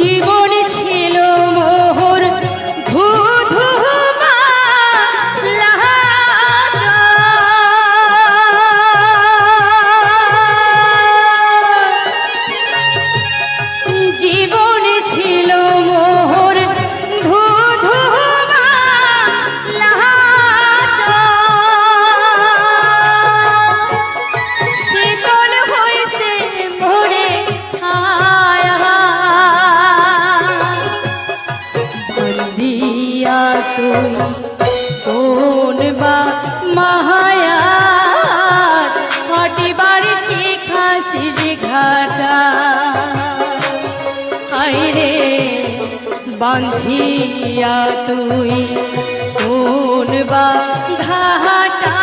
জীবন ছিল মোহর ধু ধু লাহাজ, জীবন ছিল মোহর ধু ধু লাহাজ, শীতল হয়েছে ভোরে ছায়া, বন্দিয়া তুই কোন বা মাহায়ার হটিবার শিখাছিস ঘাটা, হায়রে বান্ধিয়া তুই কোন বা ঘাটা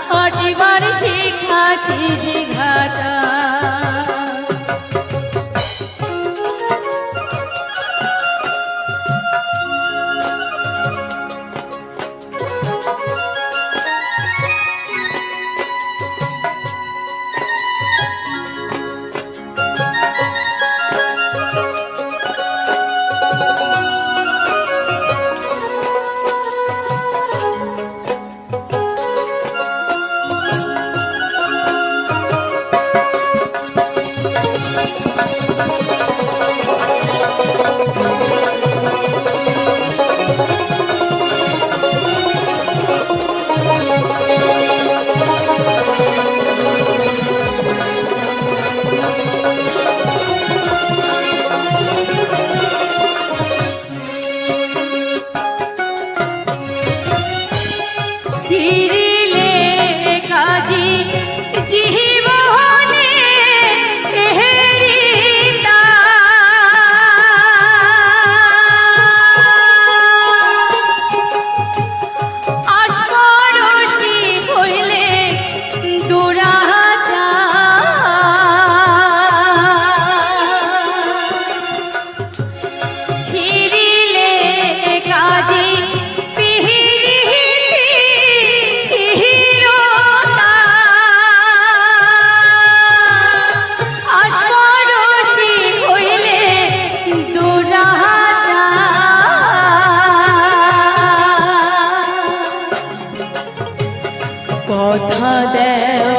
হটিবার শিখাছিস ঘাটা। সিরিলে কাজী জীবনে হেরিতা, আস্পরশি হইলে দুরাচার, ছিরিলে কাজী কথা দেও।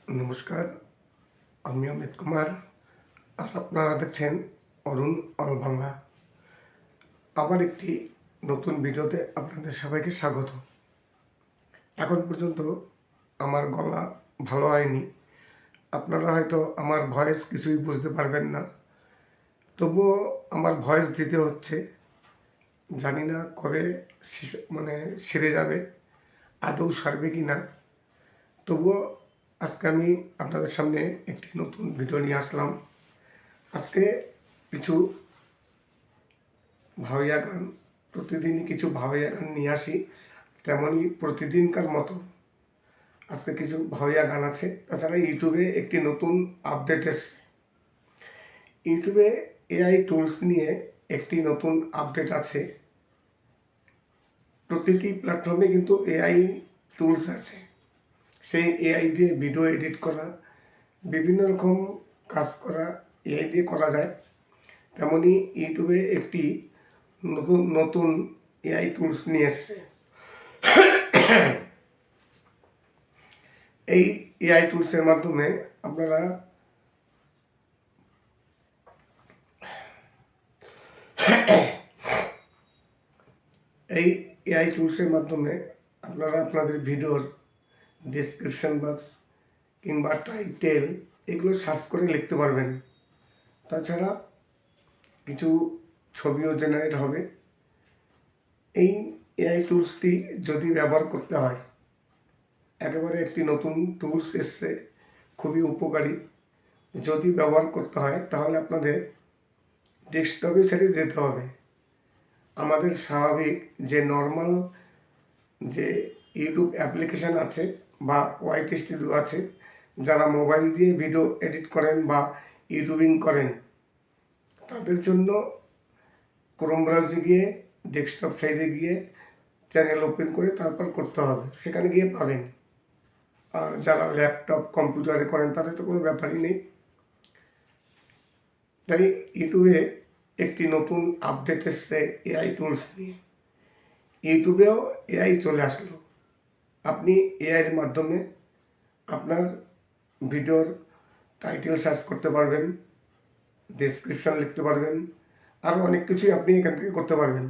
নমস্কার, আমি অমিত কুমার আর আপনারা দেখছেন অরুণ অল বাংলা। আবার একটি নতুন ভিডিওতে আপনাদের সবাইকে স্বাগত। এখন পর্যন্ত আমার গলা ভালো হয়নি, আপনারা হয়তো আমার ভয়েস কিছুই বুঝতে পারবেন না, তবুও আমার ভয়েস দিতে হচ্ছে। জানি না কবে সেরে যাবে, আদৌ সারবে কি না। তবুও আজকে আমি আপনাদের সামনে একটি নতুন ভিডিও নিয়ে আসলাম। আজকে কিছু ভাওয়াইয়া গান, প্রতিদিনই কিছু ভাওয়াইয়া গান নিয়ে আসি, তেমনই প্রতিদিনকার মতো আজকে কিছু ভাওয়াইয়া গান আছে। তাছাড়া ইউটিউবে একটি নতুন আপডেট এসছে। ইউটিউবে এআই টুলস নিয়ে একটি নতুন আপডেট আছে। প্রতিটি প্ল্যাটফর্মে কিন্তু এআই টুলস আছে। সেই এআই দিয়ে ভিডিও এডিট করা, বিভিন্ন রকম কাজ করা এআই দিয়ে করা যায়। তেমনই ইউটিউবে একটি নতুন এআই টুলস নিয়ে এসছে। এই এআই টুলসের মাধ্যমে আপনারা আপনাদের ভিডিওর ডেসক্রিপশন বক্স কিংবা টাইটেল এগুলো সার্চ করে লিখতে পারবেন। তাছাড়া কিছু ছবিও জেনারেট হবে। এই এআই টুলসটি যদি ব্যবহার করতে হয়, একেবারে একটি নতুন টুলস এসছে, খুবই উপকারী। যদি ব্যবহার করতে হয় তাহলে আপনাদের ডেস্কটপে ছেড়ে যেতে হবে। আমাদের স্বাভাবিক যে নর্মাল যে ইউটিউব অ্যাপ্লিকেশান আছে বা ওয়াইট স্টুডিও আছে, যারা মোবাইল দিয়ে ভিডিও এডিট করেন বা ইউটিউবিং করেন, তাদের জন্য ক্রোম ব্রাউজারে গিয়ে ডেস্কটপ সাইডে গিয়ে চ্যানেল ওপেন করে তারপর করতে হবে, সেখানে গিয়ে পাবেন। আর যারা ল্যাপটপ কম্পিউটারে করেন তাদের তো কোনো ব্যাপারই নেই। তাই ইউটিউবে একটি নতুন আপডেট এসছে এআই টুলস নিয়ে। ইউটিউবেও এআই চলে আসলো। আপনি এআইয়ের মাধ্যমে আপনার ভিডিওর টাইটেল সার্চ করতে পারবেন, ডেসক্রিপশন লিখতে পারবেন, আরও অনেক কিছুই আপনি এখান থেকে করতে পারবেন।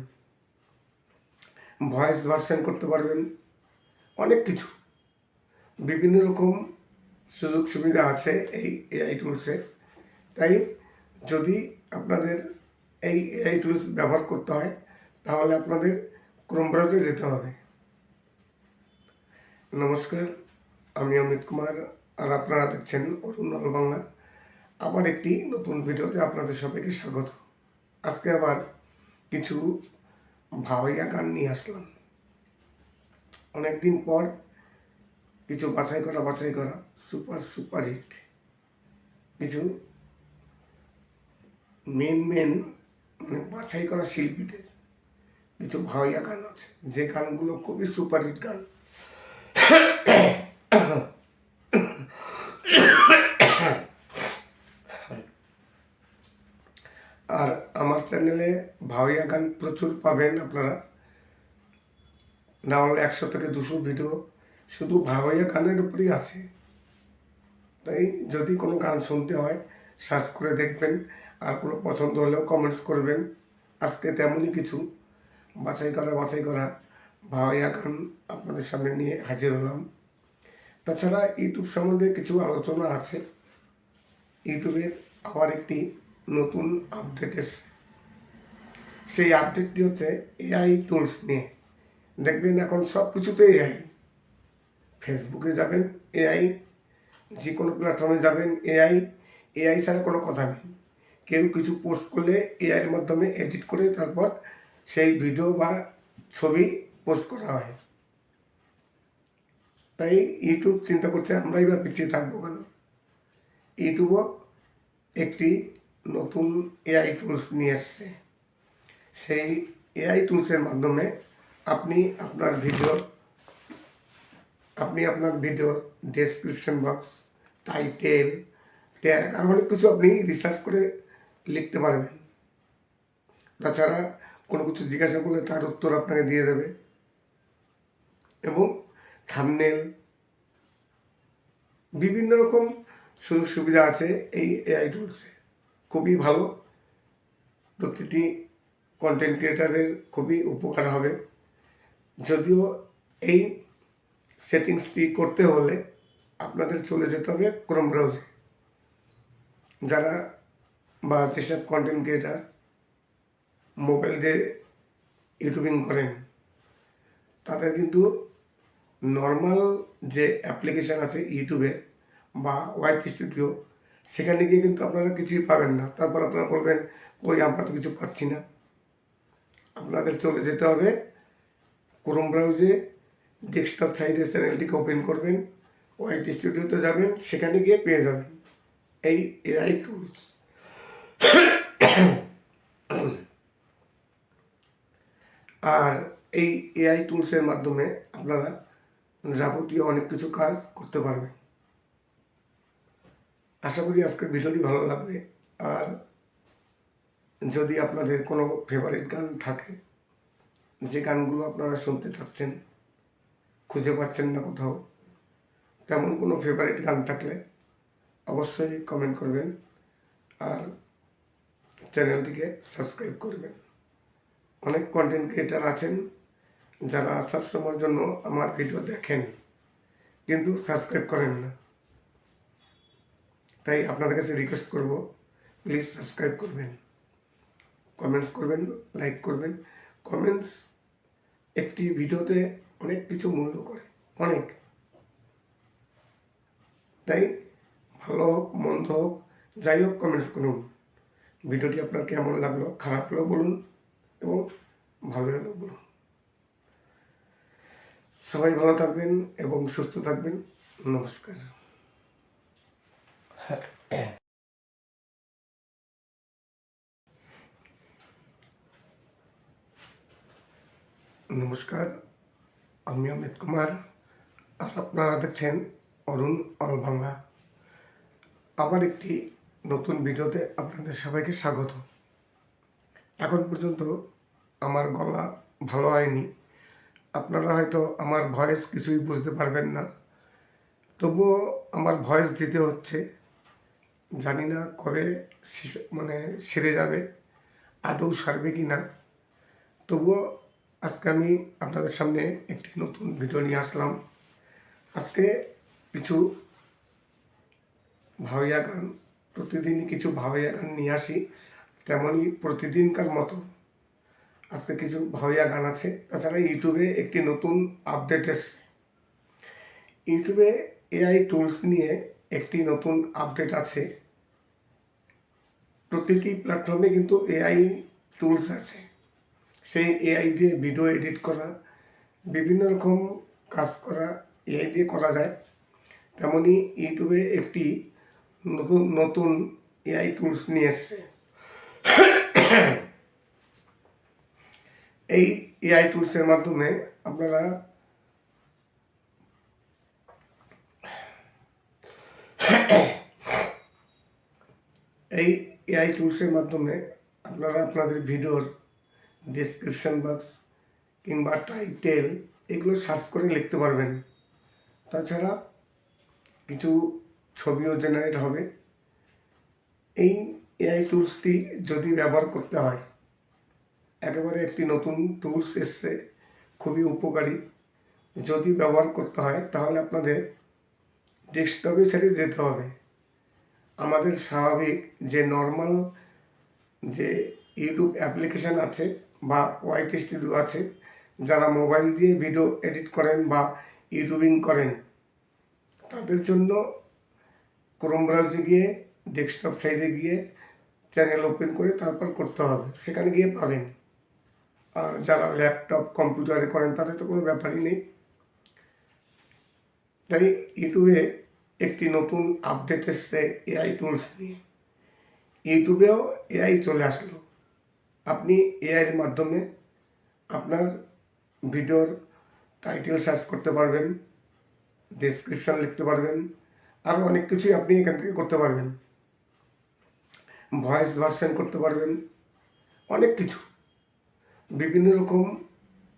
ভয়েস ভার্সন করতে পারবেন, অনেক কিছু, বিভিন্ন রকম সুযোগ সুবিধা আছে এই এআই টুলসে। তাই যদি আপনাদের এই এআই টুলস ব্যবহার করতে হয় তাহলে আপনাদের ক্রোম ব্রাউজারে যেতে হবে। নমস্কার, আমি অমিত কুমার, আর আপনারা দেখছেন অরুণ অল বাংলা। আবার একটি নতুন ভিডিওতে আপনাদের সবাইকে স্বাগত। আজকে আবার কিছু ভাওয়াইয়া গান নিয়ে আসলাম। অনেকদিন পর কিছু বাছাই করা সুপার হিট কিছু মেন মানে বাছাই করা শিল্পীদের কিছু ভাওয়াইয়া গান আছে, যে গানগুলো খুবই সুপারহিট গান। আর আমার চ্যানেলে ভাওয়াইয়া গান প্রচুর পাবেন আপনারা, না হলে 100 থেকে 200 ভিডিও শুধু ভাওয়াইয়া গানের উপরেই আছে। তাই যদি কোনো গান শুনতে হয় সার্চ করে দেখবেন, আর কোনো পছন্দ হলেও কমেন্টস করবেন। আজকে তেমনই কিছু বাছাই করা ভাওয়াইয়া গান আপনাদের সামনে নিয়ে হাজির হলাম। তাছাড়া ইউটিউব সম্বন্ধে কিছু আলোচনা আছে। ইউটিউবের আবার একটি নতুন আপডেট এসছে। সেই আপডেটটি হচ্ছে এআই টুলস নিয়ে। দেখবেন এখন সব কিছুতে এআই। ফেসবুকে যাবেন এআই, যে কোনো প্ল্যাটফর্মে যাবেন এআই। এআই ছাড়া কোনো কথা নেই। কেউ কিছু পোস্ট করলে এআইয়ের মাধ্যমে এডিট করে তারপর সেই ভিডিও বা ছবি পোস্ট করা হয়। তাই ইউটিউব চিন্তা করছে আমরাই বা পিছিয়ে থাকবো কেন। ইউটিউবও একটি নতুন এআই টুলস নিয়ে এসছে। সেই এআই টুলসের মাধ্যমে আপনি আপনার ভিডিওর ডেসক্রিপশন বক্স, টাইটেল, ট্যাগ আর অনেক কিছু আপনি রিসার্চ করে লিখতে পারবেন। তাছাড়া কোনো কিছু জিজ্ঞাসা করলে তার উত্তর আপনাকে দিয়ে দেবে, এবং থাম্বনেল, বিভিন্ন রকম সুযোগ সুবিধা আছে এই এআই টুলসে। খুবই ভালো, প্রতিটি কন্টেন্ট ক্রিয়েটারের খুবই উপকার হবে। যদিও এই সেটিংসটি করতে হলে আপনাদের চলে যেতে হবে ক্রোম ব্রাউজারে। যারা বা যেসব কন্টেন্ট ক্রিয়েটার মোবাইল দিয়ে ইউটিউবিং করেন তাদের কিন্তু নর্মাল যে অ্যাপ্লিকেশান আছে ইউটিউবে বা ওয়াইট স্টুডিও, সেখানে গিয়ে কিন্তু আপনারা কিছুই পাবেন না। তারপর আপনারা বলবেন কই আমরা তো কিছু পাচ্ছি না। আপনাদের চলে যেতে হবে ক্রোম ব্রাউজে, ডেস্কটপ সাইডে চ্যানেলটিকে ওপেন করবেন, ওয়াইট স্টুডিওতে যাবেন, সেখানে গিয়ে পেয়ে যাবেন এই এআই টুলস। আর এই এআই টুলসের মাধ্যমে আপনারা যাবতীয় অনেক কিছু কাজ করতে পারবেন। আশা করি আজকের ভিডিওটি ভালো লাগবে। আর যদি আপনাদের কোনো ফেভারিট গান থাকে, যে গানগুলো আপনারা শুনতে চাচ্ছেন, খুঁজে পাচ্ছেন না কোথাও, তেমন কোনো ফেভারিট গান থাকলে অবশ্যই কমেন্ট করবেন আর চ্যানেলটিকে সাবস্ক্রাইব করবেন। অনেক কন্টেন্ট ক্রিয়েটার আছেন যারা সবসময়ের জন্য আমার ভিডিও দেখেন কিন্তু সাবস্ক্রাইব করেন না। তাই আপনাদের কাছে রিকোয়েস্ট করব, প্লিজ সাবস্ক্রাইব করবেন, কমেন্টস করবেন, লাইক করবেন। কমেন্টস একটি ভিডিওতে অনেক কিছু মূল্য করে, অনেক। তাই ভালো হোক মন্দ হোক যাই হোক কমেন্টস করুন। ভিডিওটি আপনার কেমন লাগলো, খারাপ হলেও বলুন এবং ভালো হলেও বলুন। সবাই ভালো থাকবেন এবং সুস্থ থাকবেন। নমস্কার। নমস্কার, আমি অমিত কুমার আর আপনারা দেখছেন অরুণ অল বাংলা। আবার একটি নতুন ভিডিওতে আপনাদের সবাইকে স্বাগত। এখন পর্যন্ত আমার গলা ভালো হয়নি, আপনারা হয়তো আমার ভয়েস কিছুই বুঝতে পারবেন না, তবুও আমার ভয়েস দিতে হচ্ছে। জানি না কবে সেরে যাবে, আদৌ সারবে কি না। তবুও আজকে আমি আপনাদের সামনে একটি নতুন ভিডিও নিয়ে আসলাম। আজকে কিছু ভাওয়াইয়া গান, প্রতিদিনই কিছু ভাওয়াইয়া গান নিয়ে আসি, তেমনই প্রতিদিনকার মতো আজকে কিছু ভাওয়াইয়া গান আছে। তাছাড়া ইউটিউবে একটি নতুন আপডেট এসছে। ইউটিউবে এআই টুলস নিয়ে একটি নতুন আপডেট আছে। প্রতিটি প্ল্যাটফর্মে কিন্তু এআই টুলস আছে। সেই এআই দিয়ে ভিডিও এডিট করা, বিভিন্ন রকম কাজ করা এআই দিয়ে করা যায়। তেমনই ইউটিউবে একটি নতুন নতুন এআই টুলস নিয়ে এসছে। এই এআই টুলসের মাধ্যমে আপনারা আপনাদের ভিডিওর ডেসক্রিপশন বক্স কিংবা টাইটেল এগুলো সার্চ করে লিখতে পারবেন। তাছাড়া কিছু ছবিও জেনারেট হবে। এই এআই টুলসটি যদি ব্যবহার করতে হয়, একেবারে একটি নতুন টুলস এসছে, খুবই উপকারী। যদি ব্যবহার করতে হয় তাহলে আপনাদের ডেস্কটপে ছেড়ে যেতে হবে। আমাদের স্বাভাবিক যে নর্মাল যে ইউটিউব অ্যাপ্লিকেশান আছে বা ওয়াইটি স্টুডিও আছে, যারা মোবাইল দিয়ে ভিডিও এডিট করেন বা ইউটিউবিং করেন, তাদের জন্য ক্রোম ব্রাউজে গিয়ে ডেস্কটপ সাইডে গিয়ে চ্যানেল ওপেন করে তারপর করতে হবে, সেখানে গিয়ে পাবেন। আর যারা ল্যাপটপ কম্পিউটারে করেন তাদের তো কোনো ব্যাপারই নেই। তাই ইউটিউবে একটি নতুন আপডেট এসছে এআই টুলস নিয়ে। ইউটিউবেও এআই চলে আসলো। আপনি এআইয়ের মাধ্যমে আপনার ভিডিওর টাইটেল সার্চ করতে পারবেন, ডেসক্রিপশন লিখতে পারবেন, আরও অনেক কিছুই আপনি এখান থেকে করতে পারবেন। ভয়েস ভার্সন করতে পারবেন, অনেক কিছু, বিভিন্ন রকম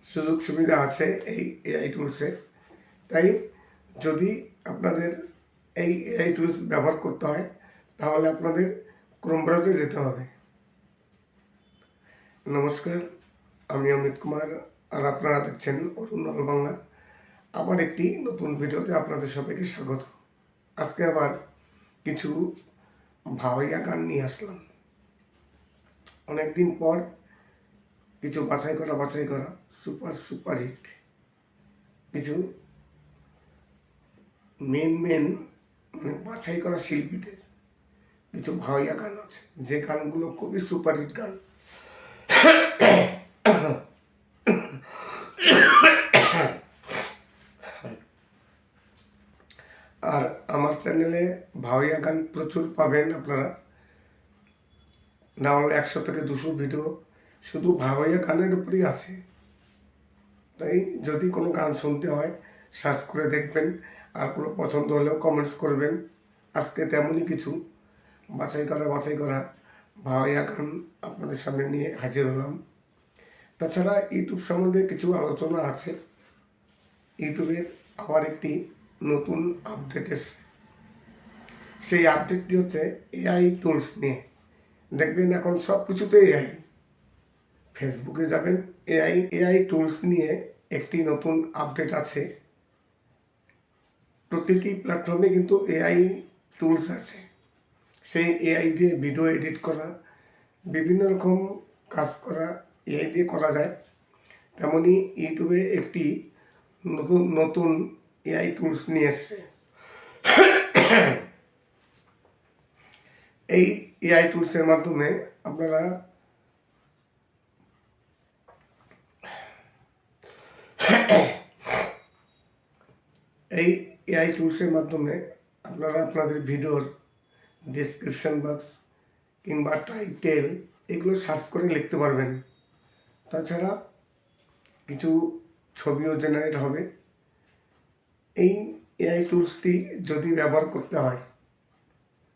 সুযোগ সুবিধা আছে এই এআই টুলসে। তাই যদি আপনাদের এই এআই টুলস ব্যবহার করতে হয় তাহলে আপনাদের ক্রোম ব্রাউজে যেতে হবে। নমস্কার, আমি অমিত কুমার আর আপনারা দেখছেন অরুণ অল বাংলা। আবার একটি নতুন ভিডিওতে আপনাদের সবাইকে স্বাগত। আজকে আবার কিছু ভাওয়াইয়া গান নিয়ে আসলাম। অনেকদিন পর কিছু বাছাই করা সুপার হিট কিছু মেন বাছাই করা শিল্পীদের কিছু ভাওয়াইয়া গান আছে, যে গানগুলো খুবই সুপারহিট গান। আর আমার চ্যানেলে ভাওয়াইয়া গান প্রচুর পাবেন আপনারা। না হলে 100 থেকে 200 ভিডিও শুধু ভাওয়াইয়া গানের উপরই আছে। তাই যদি কোনো গান শুনতে হয় সার্চ করে দেখবেন, আর কোনো পছন্দ হলেও কমেন্টস করবেন। আজকে তেমনই কিছু বাছাই করা ভাওয়াইয়া গান আপনাদের সামনে নিয়ে হাজির হলাম। তাছাড়া ইউটিউব সম্বন্ধে কিছু আলোচনা আছে। ইউটিউবের আবার একটি নতুন আপডেট এসছে। সেই আপডেটটি হচ্ছে এআই টুলস নিয়ে। দেখবেন এখন সব কিছুতে এআই। ফেসবুকে যাবেন, এআই টুলস নিয়ে একটি নতুন আপডেট আছে। প্রতিটি প্ল্যাটফর্মে কিন্তু এআই টুলস আছে। সেই এআই দিয়ে ভিডিও এডিট করা, বিভিন্ন রকম কাজ করা এআই দিয়ে করা যায়। তেমনই ইউটিউবে একটি নতুন এআই টুলস নিয়ে এসছে। এই এআই টুলসের মাধ্যমে আপনারা আপনাদের ভিডিওর ডেসক্রিপশন বক্স কিংবা টাইটেল এগুলো সার্চ করে লিখতে পারবেন। তাছাড়া কিছু ছবিও জেনারেট হবে। এই এআই টুলসটি যদি ব্যবহার করতে হয়,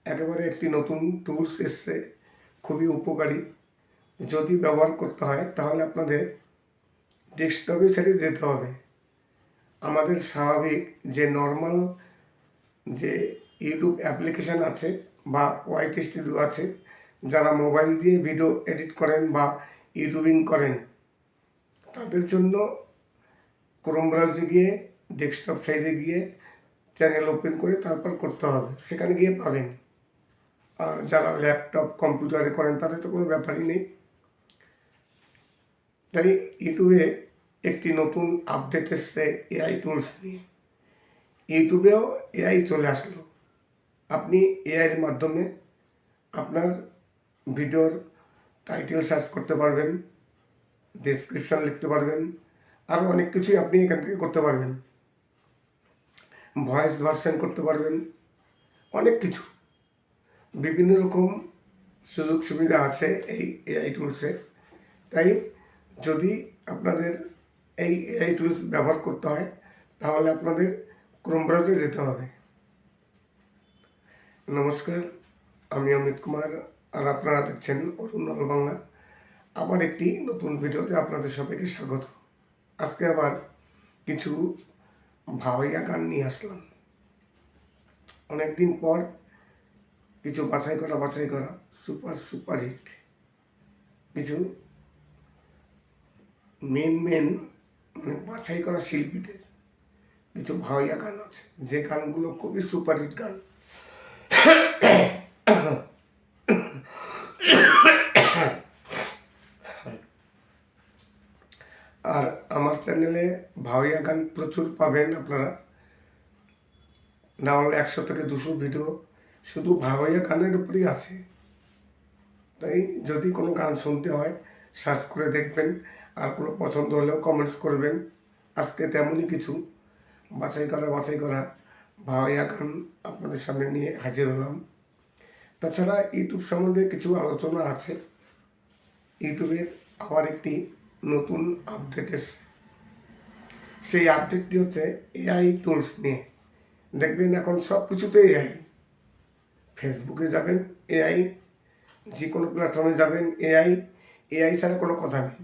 একেবারে একটি নতুন টুলস এসছে, খুবই উপকারী। যদি ব্যবহার করতে হয় তাহলে আপনাদের ডেস্কটপে ছেড়ে যেতে হবে। আমাদের স্বাভাবিক যে নর্মাল যে ইউটিউব অ্যাপ্লিকেশান আছে বা ওয়াইটি স্টুডিও আছে, যারা মোবাইল দিয়ে ভিডিও এডিট করেন বা ইউটিউবিং করেন, তাদের জন্য ক্রোম ব্রাউজে গিয়ে ডেস্কটপ সাইডে গিয়ে চ্যানেল ওপেন করে তারপর করতে হবে, সেখানে গিয়ে পাবেন। আর যারা ল্যাপটপ কম্পিউটারে করেন তাদের তো কোনো ব্যাপারই নেই। তাই ইউটিউবে একটি নতুন আপডেট এসছে এআই টুলস নিয়ে। ইউটিউবেও এআই চলে আসলো। আপনি এআইয়ের মাধ্যমে আপনার ভিডিওর টাইটেল সার্চ করতে পারবেন, ডেসক্রিপশন লিখতে পারবেন, আরও অনেক কিছুই আপনি এখান থেকে করতে পারবেন। ভয়েস ভার্সন করতে পারবেন, অনেক কিছু, বিভিন্ন রকম সুযোগ সুবিধা আছে এই এআই টুলসে। তাই যদি আপনাদের এই এআই টুলস ব্যবহার করতে হয় তাহলে আপনাদের ক্রোম ব্রাউজারে যেতে হবে। নমস্কার, আমি অমিত কুমার, আর আপনারা দেখছেন অরুণাল বাংলা। আবার একটি নতুন ভিডিওতে আপনাদের সবাইকে স্বাগত। আজকে আবার কিছু ভাওয়াইয়া গান নিয়ে আসলাম। অনেকদিন পর কিছু বাছাই করা সুপার হিট কিছু মেন মানে বাছাই করা শিল্পীদের কিছু ভাওয়াইয়া গান আছে, যে গানগুলো খুবই সুপারহিট গান। আর আমার চ্যানেলে ভাওয়াইয়া গান প্রচুর পাবেন আপনারা, না হলে 100 থেকে 200 ভিডিও শুধু ভাওয়াইয়া গানের উপরেই আছে। তাই যদি কোনো গান শুনতে হয় সার্চ করে দেখবেন, আর কোনো পছন্দ হলেও কমেন্টস করবেন। আজকে তেমনই কিছু বাছাই করা ভাওয়াইয়া গান আপনাদের সামনে নিয়ে হাজির হলাম। তাছাড়া ইউটিউব সম্বন্ধে কিছু আলোচনা আছে। ইউটিউবের আবার একটি নতুন আপডেট এসছে। সেই আপডেটটি হচ্ছে এআই টুলস নিয়ে। দেখবেন এখন সব কিছুতে এআই। ফেসবুকে যাবেন এআই, যে কোনো প্ল্যাটফর্মে যাবেন এআই ছাড়া কোনো কথা নেই।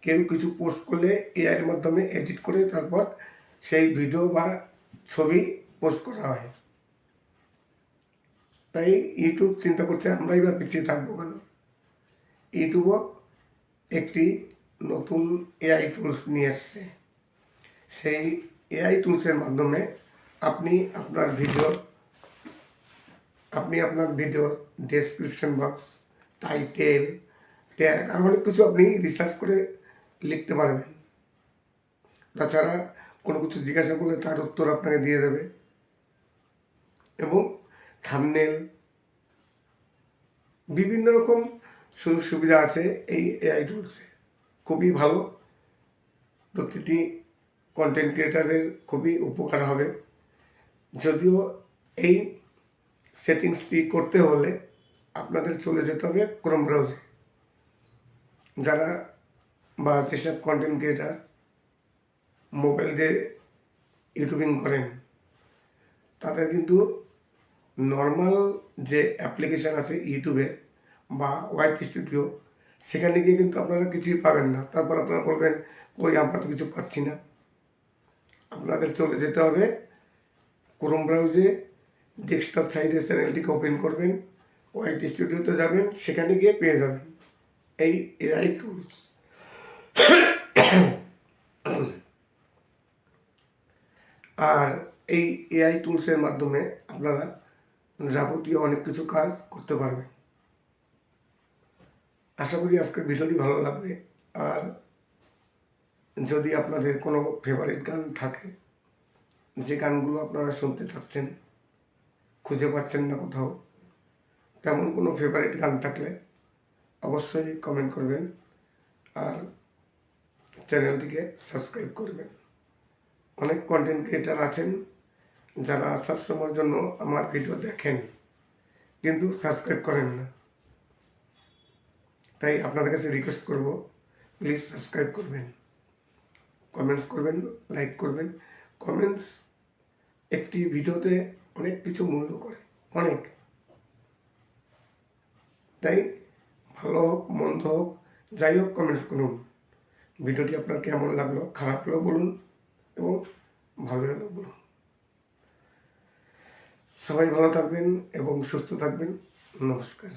কেউ কিছু পোস্ট করলে এআইয়ের মাধ্যমে এডিট করে তারপর সেই ভিডিও বা ছবি পোস্ট করা হয়। তাই ইউটিউব চিন্তা করছে আমরাই বা পিছিয়ে থাকবো কেন। ইউটিউবও একটি নতুন এআই টুলস নিয়ে এসছে। সেই এআই টুলসের মাধ্যমে আপনি আপনার ভিডিওর ডেসক্রিপশন বক্স, টাইটেল, ট্যাগ আর অনেক কিছু আপনি রিসার্চ করে লিখতে পারবেন। তাছাড়া কোনো কিছু জিজ্ঞাসা করলে তার উত্তর আপনাকে দিয়ে দেবে, এবং থাম্বনেল, বিভিন্ন রকম সুযোগ সুবিধা আছে এই এআই টুলসে। খুবই ভালো, প্রতিটি কন্টেন্ট ক্রিয়েটারের খুবই উপকার হবে। যদিও এই সেটিংসটি করতে হলে আপনাদের চলে যেতে হবে ক্রোম ব্রাউজে। যারা বা যেসব কন্টেন্ট ক্রিয়েটার মোবাইল দিয়ে ইউটিউবিং করেন, তাদের কিন্তু নর্মাল যে অ্যাপ্লিকেশান আছে ইউটিউবের বা ওয়াইটি স্টুডিও, সেখানে গিয়ে কিন্তু আপনারা কিছুই পাবেন না। তারপর আপনারা বলবেন কই, আমরা তো কিছু পাচ্ছি না। আপনাদের চলে যেতে হবে ক্রোম ব্রাউজে, ডেস্কটপ সাইডে চ্যানেলটিকে ওপেন করবেন, ওয়াইটি স্টুডিওতে যাবেন, সেখানে গিয়ে পেয়ে যাবেন এই এআই টুলস। আর এই এআই টুলসের মাধ্যমে আপনারা যাবতীয় অনেক কিছু কাজ করতে পারবেন। আশা করি আজকের ভিডিওটি ভালো লাগবে। আর যদি আপনাদের কোনো ফেভারিট গান থাকে, যে গানগুলো আপনারা শুনতে চাচ্ছেন, খুঁজে পাচ্ছেন না কোথাও, তেমন কোনো ফেভারিট গান থাকলে অবশ্যই কমেন্ট করবেন আর চ্যানেলটিকে সাবস্ক্রাইব করবেন। অনেক কন্টেন্ট ক্রিয়েটার আছেন যারা সবসময়ের জন্য আমার ভিডিও দেখেন কিন্তু সাবস্ক্রাইব করেন না। তাই আপনাদের কাছে রিকোয়েস্ট করব, প্লিজ সাবস্ক্রাইব করবেন। কমেন্টস করবেন, লাইক করবেন। কমেন্টস একটি ভিডিওতে অনেক কিছু মূল্য করে, অনেক। তাই ভালো হোক মন্দ হোক যাই হোক কমেন্টস করুন। ভিডিওটি আপনার কেমন লাগলো, খারাপ হলেও বলুন এবং ভালো হলেও বলুন। সবাই ভালো থাকবেন এবং সুস্থ থাকবেন। নমস্কার।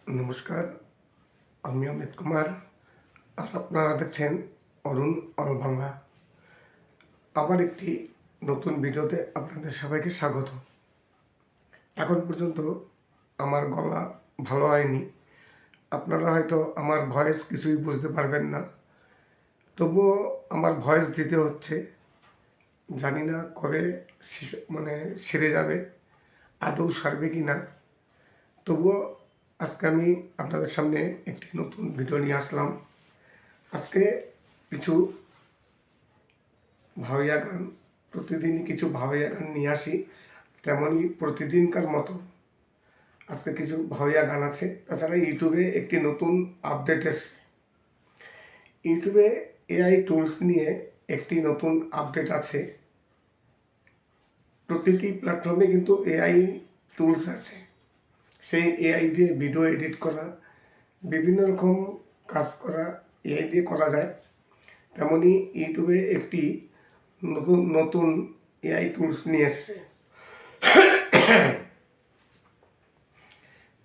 নমস্কার, আমি অমিত কুমার, আর আপনারা দেখছেন অরুণ অল বাংলা। আবার একটি নতুন ভিডিওতে আপনাদের সবাইকে স্বাগত। এখন পর্যন্ত আমার গলা ভালো হয়নি, আপনারা হয়তো আমার ভয়েস কিছুই বুঝতে পারবেন না, তবুও আমার ভয়েস দিতে হচ্ছে। জানি না কবে সেরে যাবে, আদৌ সারবে কি না। তবুও আজকে আমি আপনাদের সামনে একটি নতুন ভিডিও নিয়ে আসলাম। আজকে কিছু ভাওয়াইয়া গান, প্রতিদিনই কিছু ভাওয়াইয়া গান নিয়ে আসি, তেমনই প্রতিদিনকার মতো আজকে কিছু ভাওয়াইয়া গান আছে। তাছাড়া ইউটিউবে একটি নতুন আপডেট এসছে। ইউটিউবে এআই টুলস নিয়ে একটি নতুন আপডেট আছে। প্রতিটি প্ল্যাটফর্মে কিন্তু এআই টুলস আছে। সেই এআই দিয়ে ভিডিও এডিট করা, বিভিন্ন রকম কাজ করা এআই দিয়ে করা যায়। তেমনই ইউটিউবে একটি নতুন নতুন এআই টুলস নিয়ে এসছে।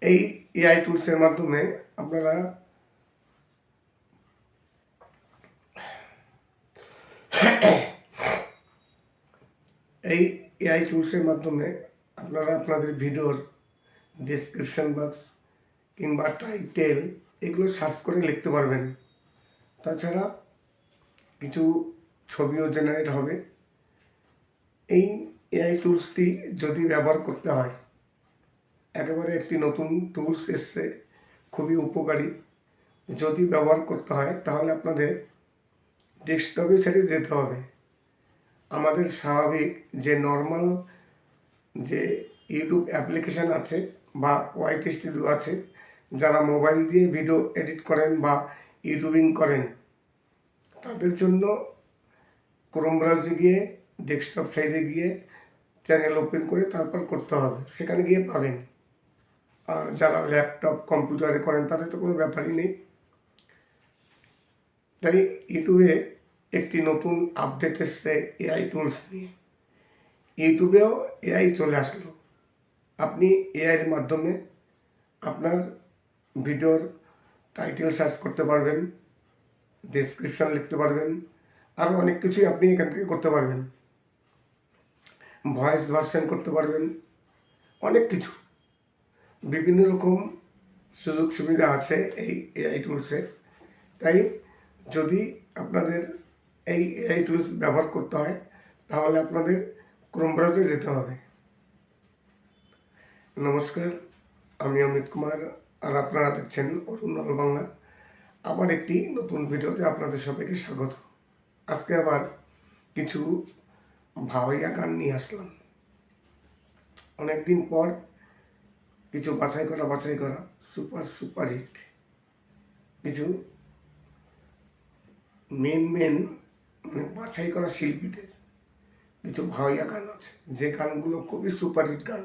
এই এআই টুলসের মাধ্যমে আপনারা আপনাদের ভিডিওর ডেসক্রিপশন বক্স কিংবা টাইটেল এগুলো সার্চ করে লিখতে পারবেন। তাছাড়া কিছু ছবিও জেনারেট হবে। এই এআই টুলসটি যদি ব্যবহার করতে হয়, একেবারে একটি নতুন টুলস এসছে, খুবই উপকারী। যদি ব্যবহার করতে হয় তাহলে আপনাদের ডেস্কটপে ছেড়ে যেতে হবে। আমাদের স্বাভাবিক যে নর্মাল যে ইউটিউব অ্যাপ্লিকেশান আছে বা ওয়াইট স্টুডিও আছে, যারা মোবাইল দিয়ে ভিডিও এডিট করেন বা ইউটিউবিং করেন, তাদের জন্য ক্রোম ব্রাউজারে গিয়ে ডেস্কটপ সাইডে গিয়ে চ্যানেল ওপেন করে তারপর করতে হবে, সেখানে গিয়ে পাবেন। আর যারা ল্যাপটপ কম্পিউটারে করেন তাদের তো কোনো ব্যাপারই নেই। তাই ইউটিউবে একটি নতুন আপডেট এসছে এআই টুলস নিয়ে। ইউটিউবেও এআই চলে আসলো। আপনি এআইয়ের মাধ্যমে আপনার ভিডিওর টাইটেল সার্চ করতে পারবেন, ডেসক্রিপশন লিখতে পারবেন, আরও অনেক কিছুই আপনি এখান থেকে করতে পারবেন। ভয়েস ভার্সন করতে পারবেন, অনেক কিছু, বিভিন্ন রকম সুযোগ সুবিধা আছে এই এআই টুলসে। তাই যদি আপনাদের এই এআই টুলস ব্যবহার করতে হয় তাহলে আপনাদের ক্রোম ব্রাউজারে যেতে হবে। নমস্কার, আমি অমিত কুমার, আর আপনারা দেখছেন অরুণ অল বাংলা। আবার একটি নতুন ভিডিওতে আপনাদের সবাইকে স্বাগত। আজকে আবার কিছু ভাওয়াইয়া গান নিয়ে আসলাম। অনেকদিন পর কিছু বাছাই করা সুপার হিট কিছু মেন বাছাই করা শিল্পীদের কিছু ভাওয়াইয়া গান আছে, যে গানগুলো খুবই সুপারহিট গান।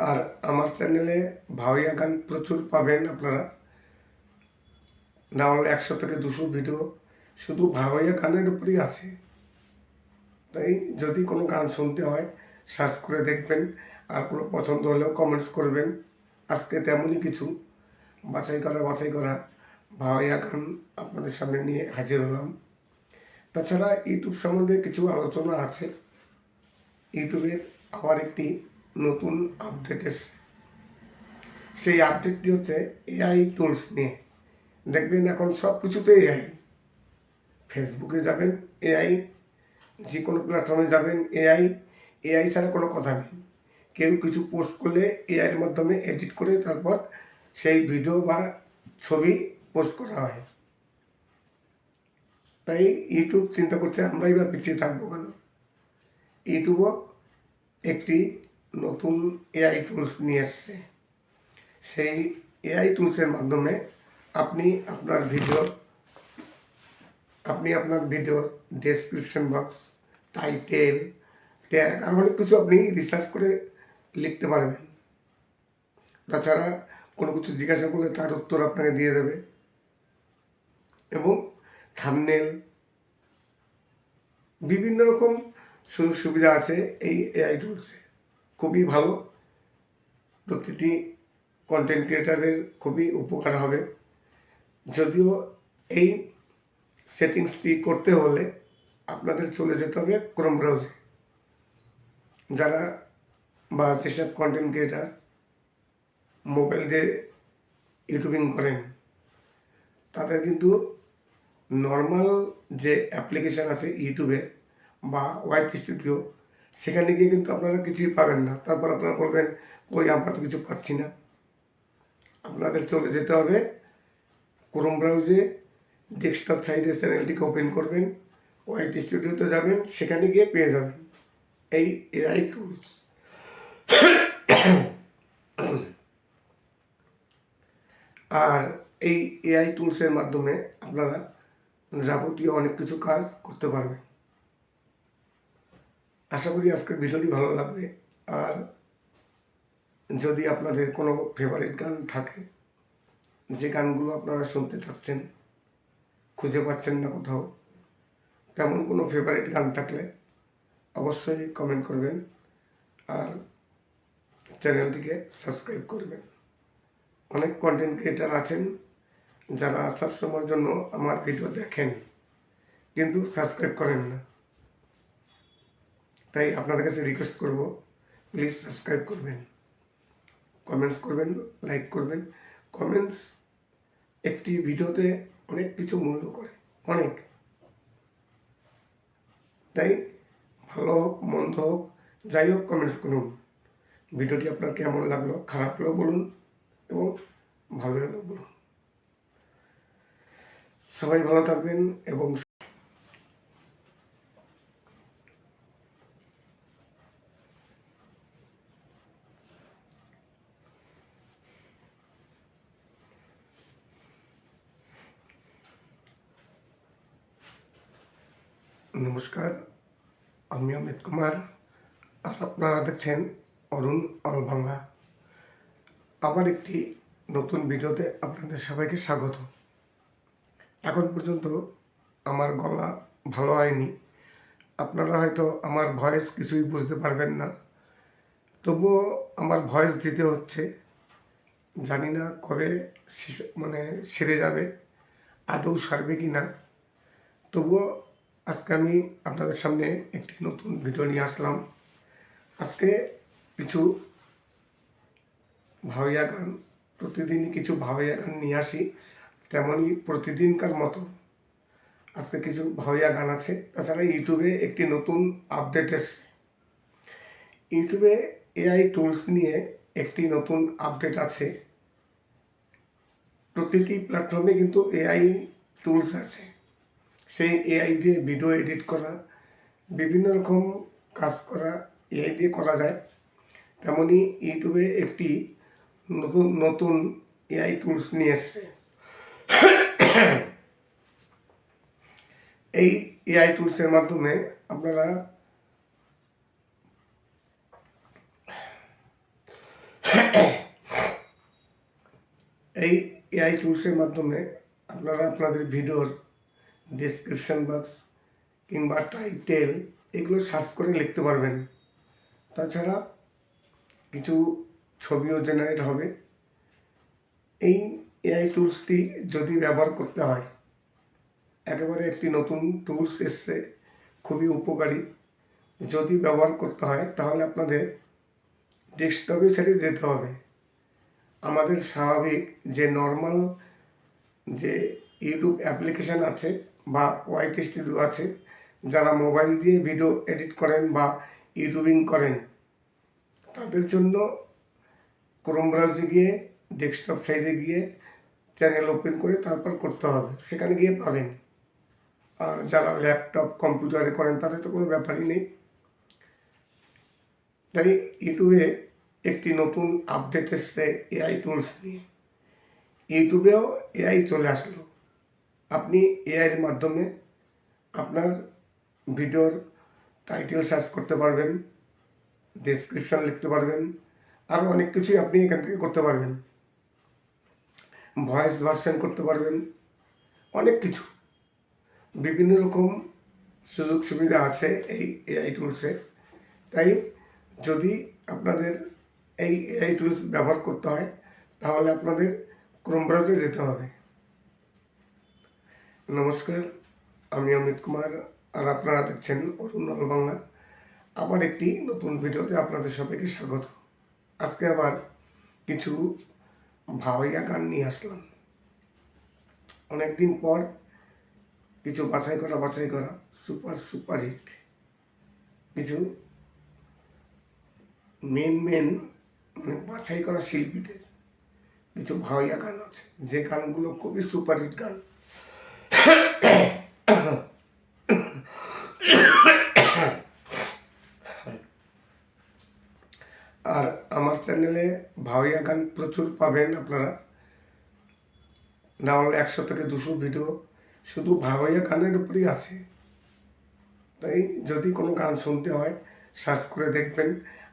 আর আমার চ্যানেলে ভাওয়াইয়া গান প্রচুর পাবেন আপনারা, না হলে 100 থেকে 200 ভিডিও শুধু ভাওয়াইয়া গানের উপরেই আছে। তাই যদি কোনো গান শুনতে হয় সার্চ করে দেখবেন, আর কোনো পছন্দ হলেও কমেন্টস করবেন। আজকে তেমনই কিছু বাছাই করা ভাওয়াইয়া গান আপনাদের সামনে নিয়ে হাজির হলাম। তাছাড়া ইউটিউব সম্বন্ধে কিছু আলোচনা আছে। ইউটিউবের আবার একটি নতুন আপডেট এসছে। সেই আপডেটটি হচ্ছে এআই টুলস নিয়ে। দেখবেন এখন সব কিছুতে এআই। ফেসবুকে যাবেন এআই, যে কোনো প্ল্যাটফর্মে যাবেন, এআই ছাড়া কোনো কথা নেই। কেউ কিছু পোস্ট করলে এআইয়ের মাধ্যমে এডিট করে তারপর সেই ভিডিও বা ছবি পোস্ট করা হয়। তাই ইউটিউব চিন্তা করছে আমরাই বা পিছিয়ে থাকবো কেন। ইউটিউবও একটি নতুন এআই টুলস নিয়ে এসছে। সেই এআই টুলসের মাধ্যমে আপনি আপনার ভিডিওর ডেসক্রিপশন বক্স, টাইটেল, ট্যাগ আর অনেক কিছু আপনি রিসার্চ করে লিখতে পারবেন। তাছাড়া কোনো কিছু জিজ্ঞাসা করলে তার উত্তর আপনাকে দিয়ে দেবে এবং থাম্বনেল বিভিন্ন রকম সুযোগ সুবিধা আছে এই এআই টুলসে। খুবই ভালো, প্রতিটি কন্টেন্ট ক্রিয়েটারের খুবই উপকার হবে। যদিও এই সেটিংসটি করতে হলে আপনাদের চলে যেতে হবে ক্রোম ব্রাউজারে। যারা বা যেসব কন্টেন্ট ক্রিয়েটার মোবাইল দিয়ে ইউটিউবিং করেন তাদের কিন্তু নর্মাল যে অ্যাপ্লিকেশান আছে ইউটিউবে বা ওয়াইট স্টুডিও, সেখানে গিয়ে কিন্তু আপনারা কিছুই পাবেন না। তারপর আপনারা বলবেন কই আমরা তো কিছু পাচ্ছি না। আপনাদের চলে যেতে হবে ক্রোম ব্রাউজে, ডেস্কটপ সাইডে চ্যানেলটিকে ওপেন করবেন, ওয়াইট স্টুডিওতে যাবেন, সেখানে গিয়ে পেয়ে যাবেন এই এআই টুলস। আর এই এআই টুলসের মাধ্যমে আপনারা যাবতীয় অনেক কিছু কাজ করতে পারবেন। আশা করি আজকের ভিডিওটি ভালো লাগবে। আর যদি আপনাদের কোনো ফেভারিট গান থাকে, যে গানগুলো আপনারা শুনতে চাচ্ছেন, খুঁজে পাচ্ছেন না কোথাও, তেমন কোনো ফেভারিট গান থাকলে অবশ্যই কমেন্ট করবেন আর চ্যানেলটিকে সাবস্ক্রাইব করবেন। অনেক কন্টেন্ট ক্রিয়েটার আছেন যারা সবসময়ের জন্য আমার ভিডিও দেখেন কিন্তু সাবস্ক্রাইব করেন না। তাই আপনাদের কাছে রিকোয়েস্ট করব, প্লিজ সাবস্ক্রাইব করবেন, কমেন্টস করবেন, লাইক করবেন। কমেন্টস একটি ভিডিওতে অনেক কিছু মূল্য করে, অনেক। তাই ভালো হোক মন্দ হোক যাই হোক কমেন্টস করুন। ভিডিওটি আপনার কেমন লাগলো, খারাপ হলেও বলুন এবং ভালো হলেও বলুন। সবাই ভালো থাকবেন এবং নমস্কার, আমি অমিত কুমার আর আপনারা দেখছেন অরুণ অল বাংলা। আবার একটি নতুন ভিডিওতে আপনাদের সবাইকে স্বাগত। এখন পর্যন্ত আমার গলা ভালো হয়নি, আপনারা হয়তো আমার ভয়েস কিছুই বুঝতে পারবেন না, তবুও আমার ভয়েস দিতে হচ্ছে। জানি না কবে সেরে যাবে, আদৌ সারবে কি না। তবুও আজকে আমি আপনাদের সামনে একটি নতুন ভিডিও নিয়ে আসলাম। আজকে কিছু ভাওয়াইয়া গান, প্রতিদিনই কিছু ভাওয়াইয়া গান নিয়ে আসি, তেমনই প্রতিদিনকার মতো আজকে কিছু ভাওয়াইয়া গান আছে। তাছাড়া ইউটিউবে একটি নতুন আপডেট এসছে। ইউটিউবে এআই টুলস নিয়ে একটি নতুন আপডেট আছে। প্রতিটি প্ল্যাটফর্মে কিন্তু এআই টুলস আছে। সেই এআই দিয়ে ভিডিও এডিট করা, বিভিন্ন রকম কাজ করা এআই দিয়ে করা যায়। তেমনি ইউটিউবে একটি নতুন এআই টুলস নিয়ে এসছে। এই এআই টুলসের মাধ্যমে আপনারা আপনাদের ভিডিওর ডেসক্রিপশন বক্স কিংবা টাইটেল এগুলো সার্চ করে লিখতে পারবেন। তাছাড়া কিছু ছবিও জেনারেট হবে। এই এআই টুলসটি যদি ব্যবহার করতে হয়, একেবারে একটি নতুন টুলস এসছে, খুবই উপকারী। যদি ব্যবহার করতে হয় তাহলে আপনাদের ডেস্কটপে ছেড়ে যেতে হবে। আমাদের স্বাভাবিক যে নর্মাল যে ইউটিউব অ্যাপ্লিকেশান আছে বা ওয়াইটি স্টুডিও আছে, যারা মোবাইল দিয়ে ভিডিও এডিট করেন বা ইউটিউবিং করেন তাদের জন্য ক্রোম ব্রাউজারে গিয়ে ডেস্কটপ সাইডে গিয়ে চ্যানেল ওপেন করে তারপর করতে হবে, সেখানে গিয়ে পাবেন। আর যারা ল্যাপটপ কম্পিউটারে করেন তাদের তো কোনো ব্যাপারই নেই। তাই ইউটিউবে একটি নতুন আপডেট এসছে এআই টুলস নিয়ে। ইউটিউবেও এআই চলে আসলো। আপনি এআইয়ের মাধ্যমে আপনার ভিডিওর টাইটেল সার্চ করতে পারবেন, ডেসক্রিপশন লিখতে পারবেন, আরও অনেক কিছুই আপনি এখান থেকে করতে পারবেন। ভয়েস ভার্সন করতে পারবেন, অনেক কিছু বিভিন্ন রকম সুযোগ সুবিধা আছে এই এআই টুলসে। তাই যদি আপনাদের এই এআই টুলস ব্যবহার করতে হয় তাহলে আপনাদের ক্রোম ব্রাউজারে যেতে হবে। নমস্কার, আমি অমিত কুমার, আর আপনারা দেখছেন অরুণ বাংলা। আবার একটি নতুন ভিডিওতে আপনাদের সবাইকে স্বাগত। আজকে আবার কিছু ভাওয়াইয়া গান নিয়ে আসলাম। অনেকদিন পর কিছু বাছাই করা সুপার হিট কিছু মেন মানে বাছাই করা শিল্পীদের কিছু ভাওয়াইয়া গান আছে, যে গানগুলো খুবই সুপারহিট গান। আর আমার চ্যানেলে ভাওয়াইয়া গান প্রচুর পাবেন আপনারা, না হলে 100 থেকে 200 ভিডিও শুধু ভাওয়াইয়া গানের উপরেই আছে। তাই যদি কোনো গান শুনতে হয় সার্চ করে দেখবেন,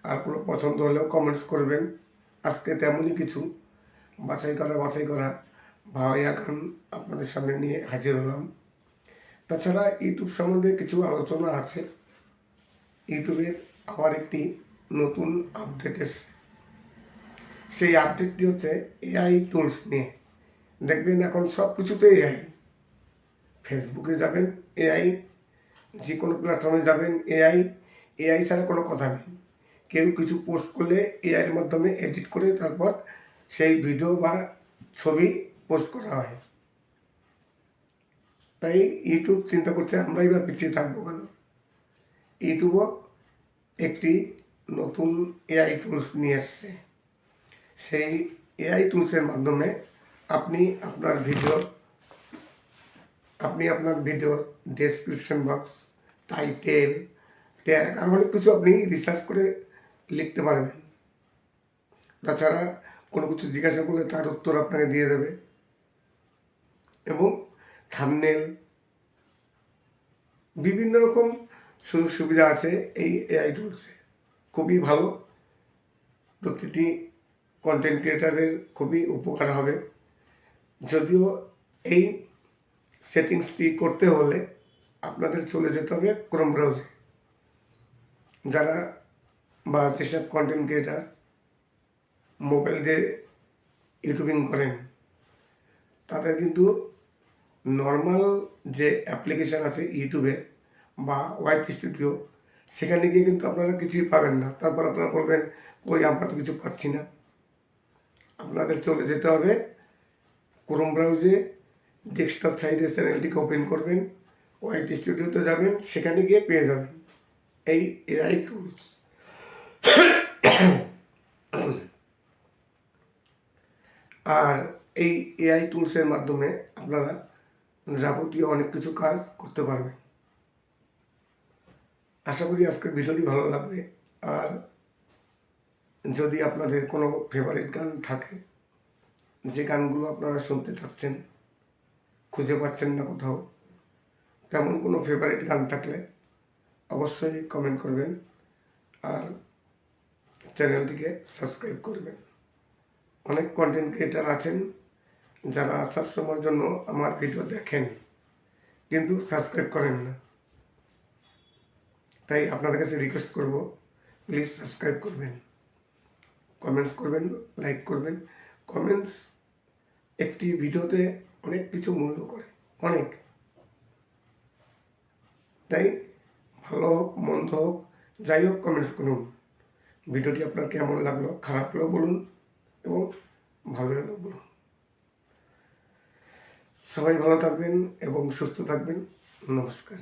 আর কোনো পছন্দ হলেও কমেন্টস করবেন। আজকে তেমনই কিছু বাছাই করা ভাওয়াইয়া গান আপনাদের সামনে নিয়ে হাজির হলাম। তাছাড়া ইউটিউব সম্বন্ধে কিছু আলোচনা আছে। ইউটিউবের আবার একটি নতুন আপডেট এসেছে। সেই আপডেটটি হচ্ছে এআই টুলস নিয়ে। দেখবেন এখন সব কিছুতে এআই। ফেসবুকে যাবেন এআই, যে কোনো প্ল্যাটফর্মে যাবেন এআই ছাড়া কোনো কথা নেই। কেউ কিছু পোস্ট করলে এআইয়ের মাধ্যমে এডিট করে তারপর সেই ভিডিও বা ছবি পোস্ট করা হয়। তাই ইউটিউব চিন্তা করছে আমরাই বা পিছিয়ে থাকবো কেন। ইউটিউবও একটি নতুন এআই টুলস নিয়ে এসছে। সেই এআই টুলসের মাধ্যমে আপনি আপনার ভিডিওর ডেসক্রিপশন বক্স, টাইটেল, ট্যাগ আর অনেক কিছু আপনি রিসার্চ করে লিখতে পারবেন। তাছাড়া কোনো কিছু জিজ্ঞাসা করলে তার উত্তর আপনাকে দিয়ে দেবে, এবং থাম্বনেল বিভিন্ন রকম সুযোগ সুবিধা আছে এই এআই টুলসে। খুবই ভালো, প্রতিটি কন্টেন্ট ক্রিয়েটারের খুবই উপকার হবে। যদিও এই সেটিংসটি করতে হলে আপনাদের চলে যেতে হবে ক্রোম ব্রাউজারে। যারা বা যেসব কন্টেন্ট ক্রিয়েটার মোবাইল দিয়ে ইউটিউবিং করেন তাদের কিন্তু নর্মাল যে অ্যাপ্লিকেশান আছে ইউটিউবে বা ওয়াইট স্টুডিও, সেখানে গিয়ে কিন্তু আপনারা কিছুই পাবেন না। তারপর আপনারা বলবেন কই আমরা তো কিছু পাচ্ছি না। আপনাদের চলে যেতে হবে ক্রোম ব্রাউজে, ডেস্কটপ সাইডে চ্যানেলটিকে ওপেন করবেন, ওয়াইট স্টুডিওতে যাবেন, সেখানে গিয়ে পেয়ে যাবেন এই এআই টুলস। আর এই এআই টুলসের মাধ্যমে আপনারা যাবতীয় অনেক কিছু কাজ করতে পারবেন। আশা করি আজকের ভিডিওটি ভালো লাগবে। আর যদি আপনাদের কোনো ফেভারিট গান থাকে, যে গানগুলো আপনারা শুনতে চাচ্ছেন খুঁজে পাচ্ছেন না কোথাও, তেমন কোনো ফেভারিট গান থাকলে অবশ্যই কমেন্ট করবেন আর চ্যানেলটিকে সাবস্ক্রাইব করবেন। অনেক কন্টেন্ট ক্রিয়েটার আছেন যারা সবসময়ের জন্য আমার ভিডিও দেখেন কিন্তু সাবস্ক্রাইব করেন না। তাই আপনাদের কাছে রিকোয়েস্ট করব, প্লিজ সাবস্ক্রাইব করবেন, কমেন্টস করবেন, লাইক করবেন। কমেন্টস একটি ভিডিওতে অনেক কিছু মূল্য করে, অনেক। তাই ভালো হোক মন্দ হোক যাই হোক কমেন্টস করুন। ভিডিওটি আপনার কেমন লাগলো, খারাপ হলেও বলুন এবং ভালো হলেও বলুন। সবাই ভালো থাকবেন এবং সুস্থ থাকবেন। নমস্কার।